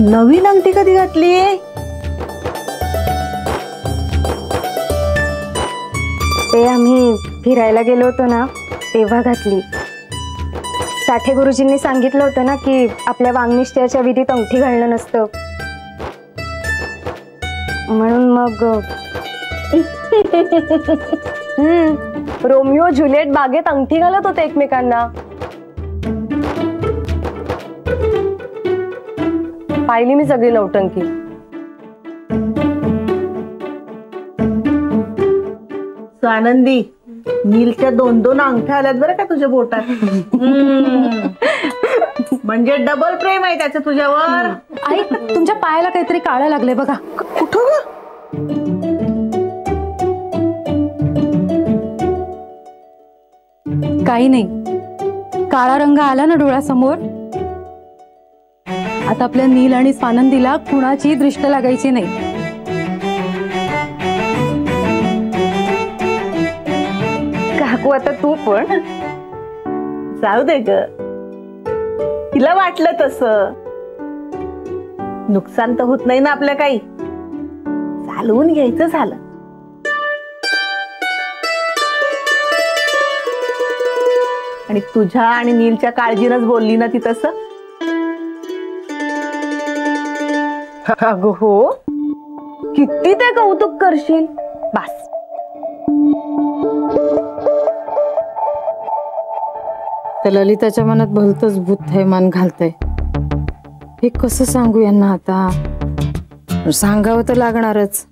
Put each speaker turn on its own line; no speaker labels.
नवीन अंगठी कधी घातली?
ते आम्ही फिरायला गेलो होतो ना तेव्हा घातली. साठे गुरुजींनी सांगितलं होतं ना की आपल्या वांगनिश्चयाच्या विधीत अंगठी घालणं नसतं, म्हणून मग
रोमिओ जुलिएट बागेत अंगठी घालत होते एकमेकांना. पाहिली मी सगळी नौटंकी.
आनंदी, नीलच्या 2-2 अंगठ्या आल्यात बरं का तुझ्या बोटात. म्हणजे डबल प्रेम आहे त्याचं तुझ्यावर.
आई, तुमच्या पायाला काहीतरी काळं लागले बघा.
कुठं ग?
काही नाही, काळा रंग आला ना डोळ्यासमोर, आता आपल्या नील आणि स्वानंदीला कुणाची दृष्ट लागायची नाही.
काकू आता तू पण
जाऊ दे ग, तिला वाटलं तसं. नुकसान तर होत नाही ना आपल्या काही, चालवून घ्यायचं झालं. आणि तुझ्या आणि नीलच्या काळजीनच बोलली ना ती तसं.
अगं हो, किती ते कौतुक करशील. बस.
तर ललिताच्या मनात भलतच भूत थैमान घालतंय. हे कसं सांगू यांना आता? सांगावं तर लागणारच.